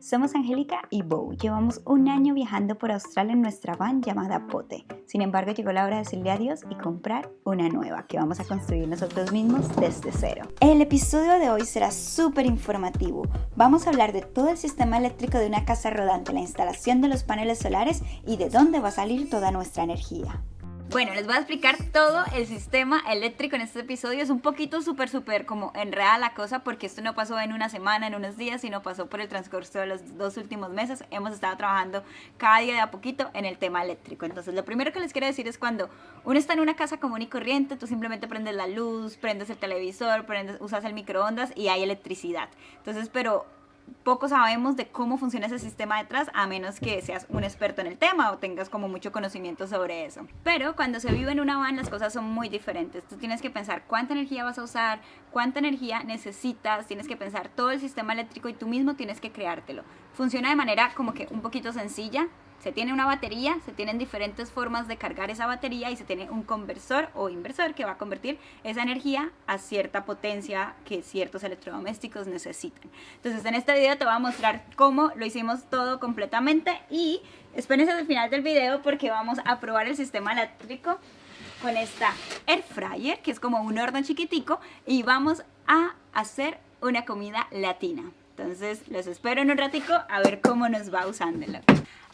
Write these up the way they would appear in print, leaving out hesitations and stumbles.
Somos Angélica y Bo. Llevamos un año viajando por Australia en nuestra van llamada Pote. Sin embargo, llegó la hora de decirle adiós y comprar una nueva que vamos a construir nosotros mismos desde cero. El episodio de hoy será súper informativo. Vamos a hablar de todo el sistema eléctrico de una casa rodante, la instalación de los paneles solares y de dónde va a salir toda nuestra energía. Bueno, les voy a explicar todo el sistema eléctrico en este episodio. Es un poquito súper como enredada la cosa porque esto no pasó en una semana, en unos días, sino pasó por el transcurso de los 2 últimos meses. Hemos estado trabajando cada día de a poquito en el tema eléctrico. Entonces, lo primero que les quiero decir es cuando uno está en una casa común y corriente, tú simplemente prendes la luz, prendes el televisor, usas el microondas y hay electricidad. Entonces, pero poco sabemos de cómo funciona ese sistema detrás, a menos que seas un experto en el tema o tengas como mucho conocimiento sobre eso. Pero cuando se vive en una van, las cosas son muy diferentes. Tú tienes que pensar cuánta energía vas a usar, cuánta energía necesitas, tienes que pensar todo el sistema eléctrico y tú mismo tienes que creártelo. Funciona de manera como que un poquito sencilla. Se tiene una batería, se tienen diferentes formas de cargar esa batería y se tiene un conversor o inversor que va a convertir esa energía a cierta potencia que ciertos electrodomésticos necesitan. Entonces en este video te voy a mostrar cómo lo hicimos todo completamente y espérense al final del video porque vamos a probar el sistema eléctrico con esta air fryer que es como un horno chiquitico y vamos a hacer una comida latina. Entonces los espero en un ratico a ver cómo nos va usándolo.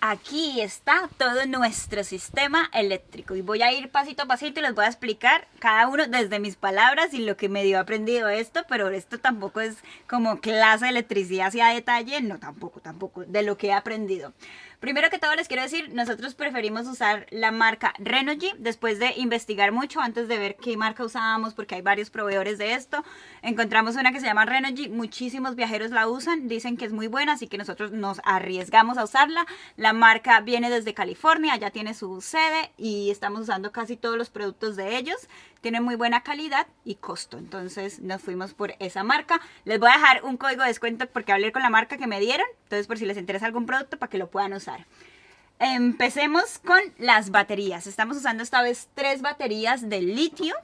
Aquí está todo nuestro sistema eléctrico y voy a ir pasito a pasito y les voy a explicar cada uno desde mis palabras y lo que medio he aprendido esto, pero esto tampoco es como clase de electricidad hacia detalle, no, tampoco, de lo que he aprendido. Primero que todo les quiero decir, nosotros preferimos usar la marca Renogy después de investigar mucho antes de ver qué marca usábamos porque hay varios proveedores de esto. Encontramos una que se llama Renogy, muchísimos viajeros la usan, dicen que es muy buena, así que nosotros nos arriesgamos a usarla. La marca viene desde California, ya tiene su sede y estamos usando casi todos los productos de ellos. Tienen muy buena calidad y costo, entonces nos fuimos por esa marca. Les voy a dejar un código de descuento porque hablé con la marca que me dieron, entonces por si les interesa algún producto para que lo puedan usar. Empecemos con las baterías. Estamos usando esta vez 3 baterías de litio.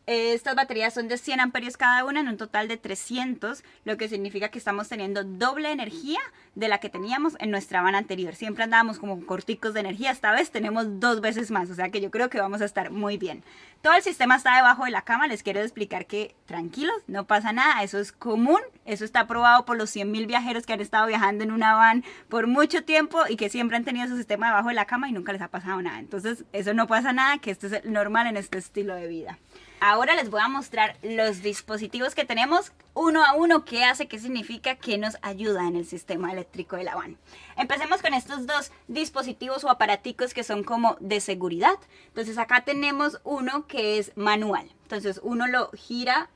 Estas baterías son de 100 amperios cada una en un total de 300, lo que significa que estamos teniendo doble energía de la que teníamos en nuestra van anterior. Siempre andábamos como corticos de energía, esta vez tenemos 2 veces más, o sea que yo creo que vamos a estar muy bien. Todo el sistema está debajo de la cama, les quiero explicar que tranquilos, no pasa nada, eso es común, eso está aprobado por los 100.000 viajeros que han estado viajando en una van por mucho tiempo y que siempre han tenido su sistema debajo de la cama y nunca les ha pasado nada. Entonces eso no pasa nada, que esto es normal en este estilo de vida. Ahora les voy a mostrar los dispositivos que tenemos uno a uno, qué hace, qué significa, qué nos ayuda en el sistema eléctrico de la van. Empecemos con estos 2 dispositivos o aparaticos que son como de seguridad. Entonces acá tenemos uno que es manual. Entonces uno lo gira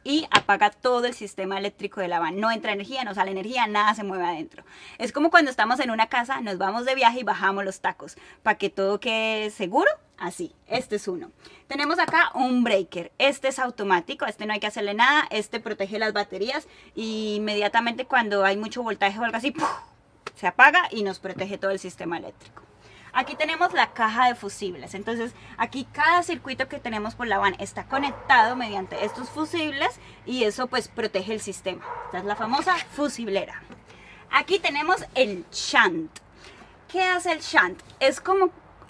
y apaga todo el sistema eléctrico de la van. No entra energía, no sale energía, nada se mueve adentro. Es como cuando estamos en una casa, nos vamos de viaje y bajamos los tacos para que todo quede seguro. Así, este es uno. Tenemos acá un breaker. Este es automático, este no hay que hacerle nada. Este protege las baterías y inmediatamente cuando hay mucho voltaje o algo así, ¡puf!, se apaga y nos protege todo el sistema eléctrico. Aquí tenemos la caja de fusibles, entonces aquí cada circuito que tenemos por la van está conectado mediante estos fusibles y eso pues protege el sistema. Esta es la famosa fusiblera. Aquí tenemos el shunt. ¿Qué hace el shunt?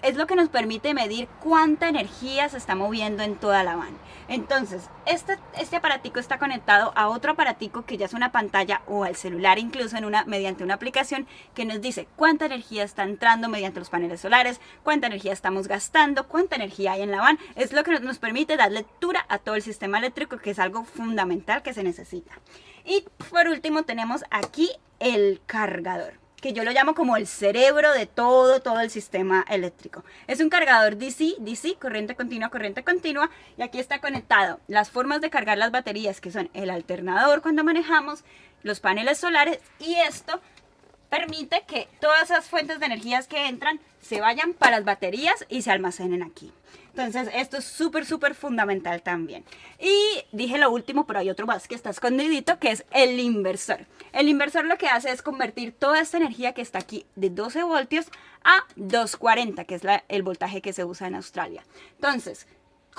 Es lo que nos permite medir cuánta energía se está moviendo en toda la van. Entonces, este aparatico está conectado a otro aparatico que ya es una pantalla o al celular incluso mediante una aplicación que nos dice cuánta energía está entrando mediante los paneles solares, cuánta energía estamos gastando, cuánta energía hay en la van. Es lo que nos permite dar lectura a todo el sistema eléctrico, que es algo fundamental que se necesita. Y por último tenemos aquí el cargador, que yo lo llamo como el cerebro de todo el sistema eléctrico. Es un cargador DC, corriente continua, y aquí está conectado las formas de cargar las baterías, que son el alternador cuando manejamos, los paneles solares, y esto permite que todas esas fuentes de energías que entran se vayan para las baterías y se almacenen aquí. Entonces esto es súper fundamental también. Y dije lo último, pero hay otro más que está escondidito, que es el inversor. El inversor lo que hace es convertir toda esta energía que está aquí de 12 voltios a 240, que es el voltaje que se usa en Australia. Entonces,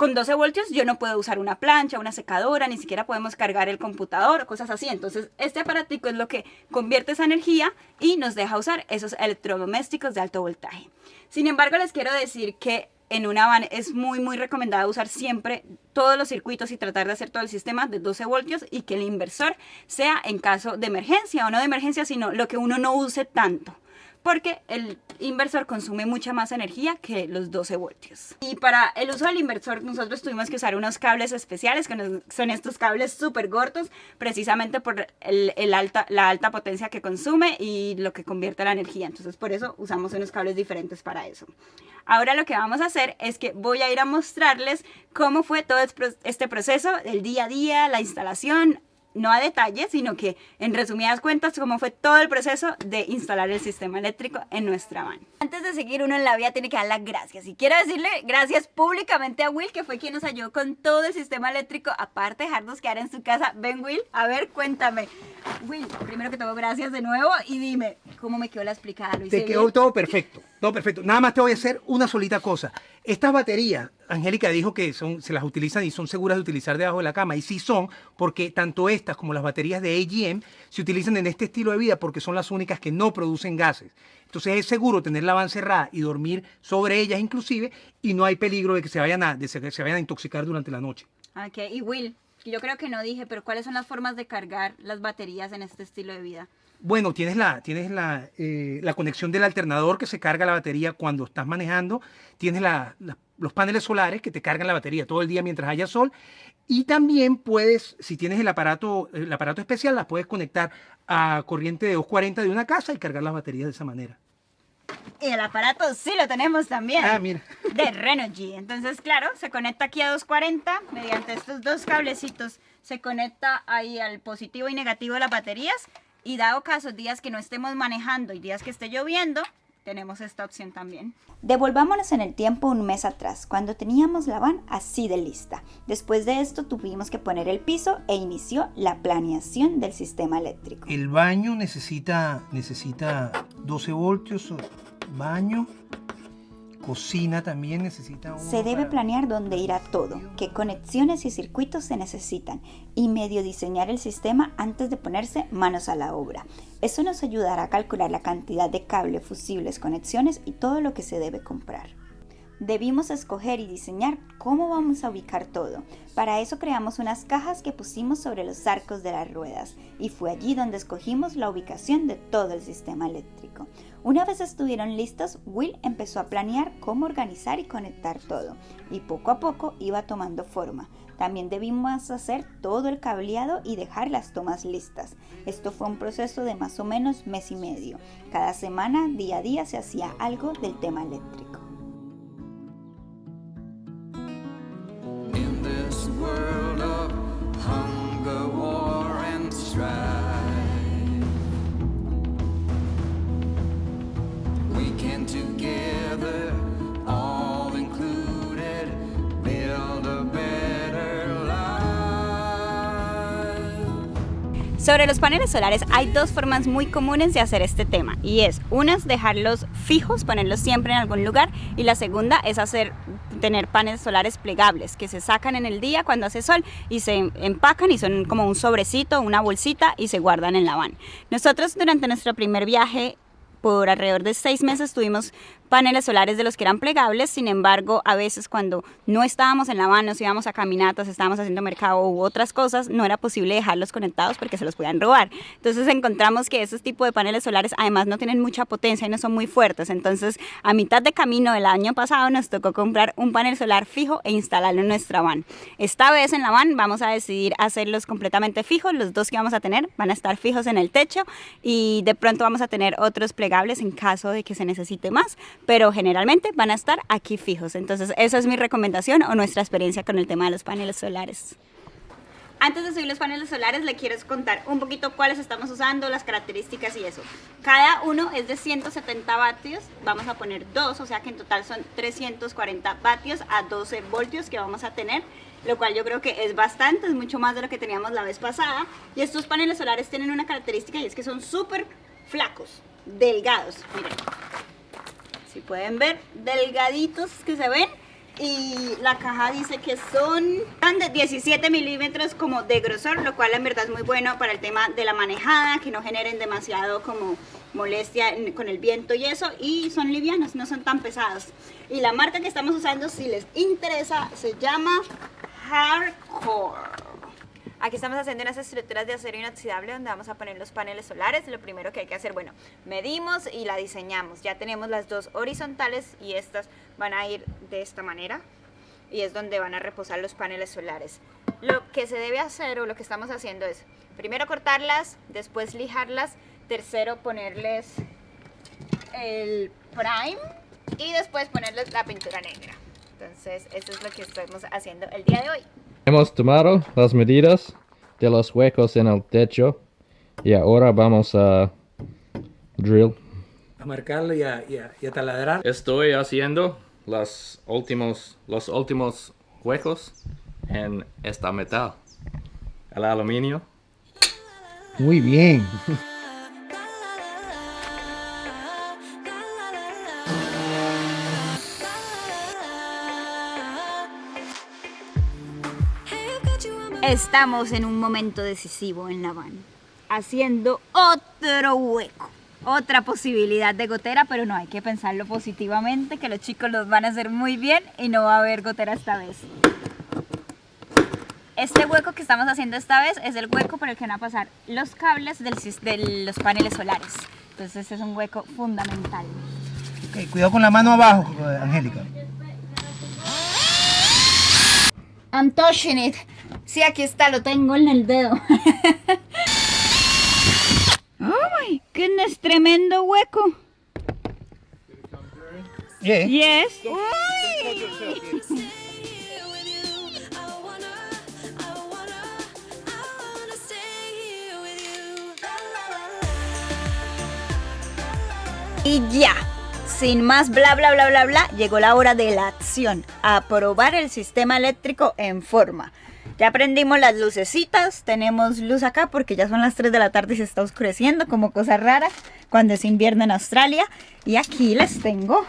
con 12 voltios yo no puedo usar una plancha, una secadora, ni siquiera podemos cargar el computador, cosas así. Entonces este aparatico es lo que convierte esa energía y nos deja usar esos electrodomésticos de alto voltaje. Sin embargo, les quiero decir que en una van es muy recomendado usar siempre todos los circuitos y tratar de hacer todo el sistema de 12 voltios y que el inversor sea en caso de emergencia o no de emergencia, sino lo que uno no use tanto, porque el inversor consume mucha más energía que los 12 voltios. Y para el uso del inversor nosotros tuvimos que usar unos cables especiales, que son estos cables súper gordos, precisamente por la alta potencia que consume y lo que convierte la energía. Entonces por eso usamos unos cables diferentes para eso. Ahora lo que vamos a hacer es que voy a ir a mostrarles cómo fue todo este proceso, el día a día, la instalación, no a detalle, sino que en resumidas cuentas cómo fue todo el proceso de instalar el sistema eléctrico en nuestra van. Antes de seguir, uno en la vida tiene que dar las gracias y quiero decirle gracias públicamente a Will, que fue quien nos ayudó con todo el sistema eléctrico, aparte de dejarnos quedar en su casa. Ven, Will, a ver, cuéntame. Will, primero que todo, gracias de nuevo y dime, ¿cómo me quedó la explicada? ¿Lo hice Te quedó bien? todo perfecto, todo perfecto. Nada más te voy a hacer una solita cosa. Estas baterías, Angélica dijo que se las utilizan y son seguras de utilizar debajo de la cama. Y sí son, porque tanto estas como las baterías de AGM se utilizan en este estilo de vida porque son las únicas que no producen gases. Entonces es seguro tener la van cerrada y dormir sobre ellas inclusive, y no hay peligro de que se vayan a intoxicar durante la noche. Ok, y Will, yo creo que no dije, pero ¿cuáles son las formas de cargar las baterías en este estilo de vida? Bueno, tienes la conexión del alternador que se carga la batería cuando estás manejando. Tienes los paneles solares que te cargan la batería todo el día mientras haya sol. Y también puedes, si tienes el aparato especial, las puedes conectar a corriente de 240 de una casa y cargar las baterías de esa manera. Y el aparato sí lo tenemos también. Ah, mira. De Renogy. Entonces, claro, se conecta aquí a 240 mediante estos dos cablecitos. Se conecta ahí al positivo y negativo de las baterías. Y dado caso, días que no estemos manejando y días que esté lloviendo, tenemos esta opción también. Devolvámonos en el tiempo un mes atrás, cuando teníamos la van así de lista. Después de esto tuvimos que poner el piso e inició la planeación del sistema eléctrico. El baño necesita 12 voltios, baño. Cocina también necesita uno. Se debe planear dónde irá todo, qué conexiones y circuitos se necesitan y medio diseñar el sistema antes de ponerse manos a la obra. Eso nos ayudará a calcular la cantidad de cable, fusibles, conexiones y todo lo que se debe comprar. Debimos escoger y diseñar cómo vamos a ubicar todo. Para eso creamos unas cajas que pusimos sobre los arcos de las ruedas y fue allí donde escogimos la ubicación de todo el sistema eléctrico. Una vez estuvieron listos, Will empezó a planear cómo organizar y conectar todo y poco a poco iba tomando forma. También debimos hacer todo el cableado y dejar las tomas listas. Esto fue un proceso de más o menos mes y medio. Cada semana, día a día, se hacía algo del tema eléctrico. World of hunger, war and strife, we can together, all included, build a better life. Sobre los paneles solares hay dos formas muy comunes de hacer este tema y es, una es dejarlos fijos, ponerlos siempre en algún lugar y la segunda es tener paneles solares plegables que se sacan en el día cuando hace sol y se empacan y son como un sobrecito, una bolsita y se guardan en la van. Nosotros durante nuestro primer viaje por alrededor de 6 meses tuvimos paneles solares de los que eran plegables, sin embargo a veces cuando no estábamos en la van, nos íbamos a caminatas, estábamos haciendo mercado u otras cosas, no era posible dejarlos conectados porque se los podían robar. Entonces encontramos que esos tipos de paneles solares además no tienen mucha potencia y no son muy fuertes, entonces a mitad de camino del año pasado nos tocó comprar un panel solar fijo e instalarlo en nuestra van. Esta vez en la van vamos a decidir hacerlos completamente fijos, los dos que vamos a tener van a estar fijos en el techo y de pronto vamos a tener otros plegables en caso de que se necesite más, pero generalmente van a estar aquí fijos. Entonces esa es mi recomendación o nuestra experiencia con el tema de los paneles solares. Antes de subir los paneles solares, le quiero contar un poquito cuáles estamos usando, las características y eso. Cada uno es de 170 vatios, vamos a poner dos, o sea que en total son 340 vatios a 12 voltios que vamos a tener, lo cual yo creo que es bastante, es mucho más de lo que teníamos la vez pasada. Y estos paneles solares tienen una característica y es que son súper flacos, delgados, miren. Si pueden ver, delgaditos que se ven. Y la caja dice que son de 17 milímetros como de grosor, lo cual en verdad es muy bueno para el tema de la manejada, que no generen demasiado como molestia con el viento y eso, y son livianos, no son tan pesados. Y la marca que estamos usando, si les interesa, se llama Hardcore. Aquí estamos haciendo unas estructuras de acero inoxidable donde vamos a poner los paneles solares. Lo primero que hay que hacer, bueno, medimos y la diseñamos. Ya tenemos las dos horizontales y estas van a ir de esta manera. Y es donde van a reposar los paneles solares. Lo que se debe hacer, o lo que estamos haciendo, es primero cortarlas, después lijarlas, tercero ponerles el prime y después ponerles la pintura negra. Entonces, eso es lo que estamos haciendo el día de hoy. Hemos tomado las medidas de los huecos en el techo y ahora vamos a drill. A marcarlo y a taladrar. Estoy haciendo los últimos huecos en esta metal, el aluminio. Muy bien. Estamos en un momento decisivo en la van, haciendo otro hueco, otra posibilidad de gotera, pero no, hay que pensarlo positivamente, que los chicos los van a hacer muy bien y no va a haber gotera esta vez. Este hueco que estamos haciendo esta vez es el hueco por el que van a pasar los cables de los paneles solares. Entonces es un hueco fundamental. Okay, cuidado con la mano abajo, Angélica. I'm touching it. Sí, aquí está, lo tengo en el dedo. ¡Oh, my goodness! Tremendo hueco. Yeah. Yes. ¡Uy! Y ya, sin más bla bla bla bla bla, llegó la hora de la acción, a probar el sistema eléctrico en forma. Ya prendimos las lucecitas, tenemos luz acá porque ya son las 3 de la tarde y se está oscureciendo como cosa rara cuando es invierno en Australia. Y aquí les tengo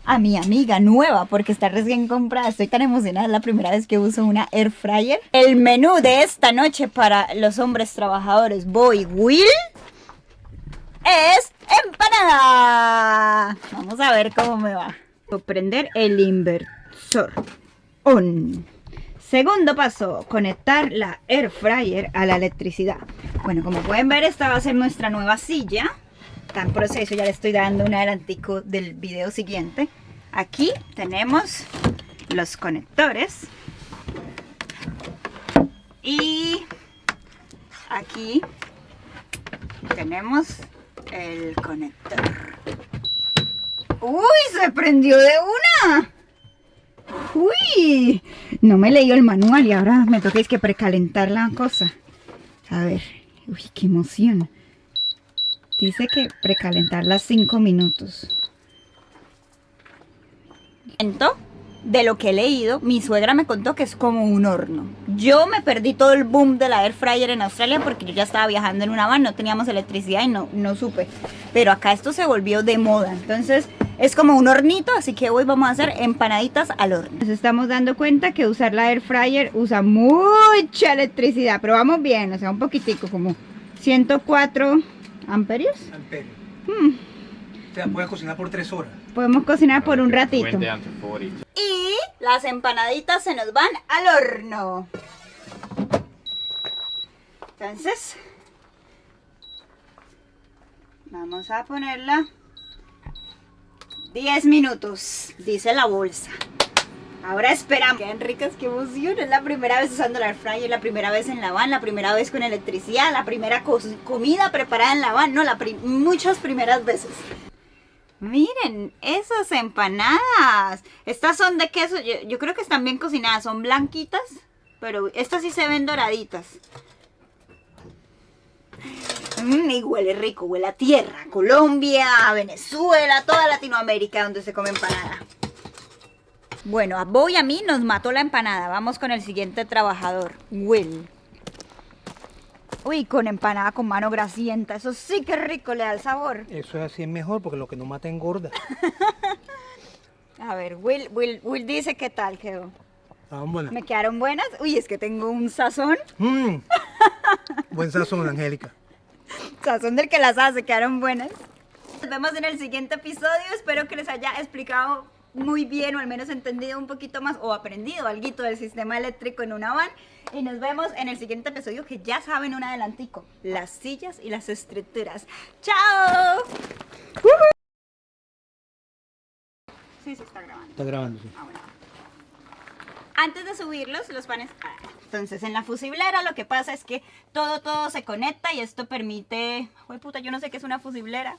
a mi amiga nueva porque está recién comprada. Estoy tan emocionada, es la primera vez que uso una air fryer. El menú de esta noche para los hombres trabajadores Boy Will es empanada. Vamos a ver cómo me va. Prender el inversor. On. Segundo paso, conectar la air fryer a la electricidad. Bueno, como pueden ver, esta va a ser nuestra nueva silla. Está en proceso, ya le estoy dando un adelantico del video siguiente. Aquí tenemos los conectores. Y aquí tenemos el conector. ¡Uy! ¡Se prendió de una! ¡Uy! No me leí el manual y ahora me toca que precalentar la cosa. A ver. ¡Uy, qué emoción! Dice que precalentarla 5 minutos. De lo que he leído, mi suegra me contó que es como un horno. Yo me perdí todo el boom de la air fryer en Australia porque yo ya estaba viajando en una van, no teníamos electricidad y no supe. Pero acá esto se volvió de moda, entonces es como un hornito, así que hoy vamos a hacer empanaditas al horno. Nos estamos dando cuenta que usar la air fryer usa mucha electricidad, pero vamos bien, o sea, un poquitico, como 104 amperios. O sea, puedes cocinar por 3 horas. Podemos cocinar por un ratito. Y las empanaditas se nos van al horno. Entonces, vamos a ponerla 10 minutos, dice la bolsa. Ahora esperamos. Quedan ricas, qué emoción. Es la primera vez usando la air fryer, la primera vez en la van, la primera vez con electricidad, la primera comida preparada en la van, no, muchas primeras veces. Miren, esas empanadas. Estas son de queso, yo creo que están bien cocinadas, son blanquitas, pero estas sí se ven doraditas. Y huele rico, huele a tierra, Colombia, Venezuela, toda Latinoamérica donde se come empanada. Bueno, a Bo y a mí nos mató la empanada. Vamos con el siguiente trabajador, Will. Uy, con empanada con mano grasienta. Eso sí que rico, le da el sabor. Eso es así, es mejor porque lo que no mata engorda. A ver, Will dice qué tal quedó. Estaban buenas. ¿Me quedaron buenas? Uy, es que tengo un sazón. Buen sazón, Angélica. Sazón del que las hace, quedaron buenas. Nos vemos en el siguiente episodio. Espero que les haya explicado muy bien o al menos entendido un poquito más o aprendido algo del sistema eléctrico en una van. Y nos vemos en el siguiente episodio que ya saben un adelantico. Las sillas y las estructuras. ¡Chao! Sí, se está grabando. Está grabando, sí. Ah, bueno. Antes de subirlos, los panes... Entonces, en la fusiblera lo que pasa es que todo se conecta y esto permite... Uy, puta, yo no sé qué es una fusiblera.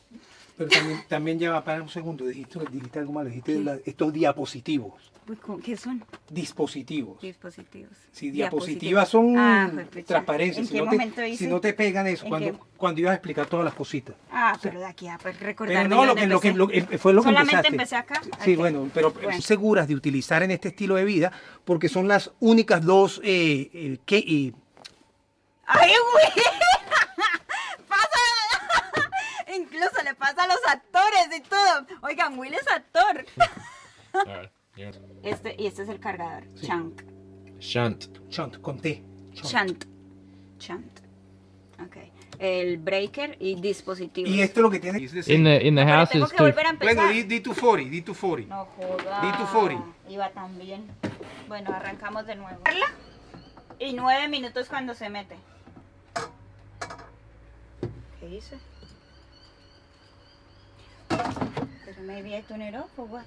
Pero también lleva, para un segundo, dijiste algo malo, dijiste ¿Qué? estos diapositivos. Uy, ¿qué son? Dispositivos. Dispositivos. Sí, diapositivas son Pues, transparencias. ¿En qué momento hice? Si no te pegan eso, ¿En cuando ibas a explicar todas las cositas. Pero de aquí a recordar. Pero no, lo que fue lo que Solamente empezaste. empecé acá. Sí, Ok. bueno, pero Bueno. seguras de utilizar en este estilo de vida porque son las únicas dos ¡Ay, güey! ¡Pasa! Incluso le pasa a los actores y todo. Oigan, Will es actor. Y este es el cargador. Chunk. Shunt. Shunt, con T. Shunt. Ok. El breaker y dispositivo. Y esto es lo que tiene. In the Pero house tengo is que two. volver a empezar. Bueno, D240. No joda. D240. Iba tan bien. Bueno, arrancamos de nuevo. Y 9 minutos cuando se mete. ¿Qué hice? Pero maybe I turn it off or what?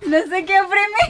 No sé qué oprimir.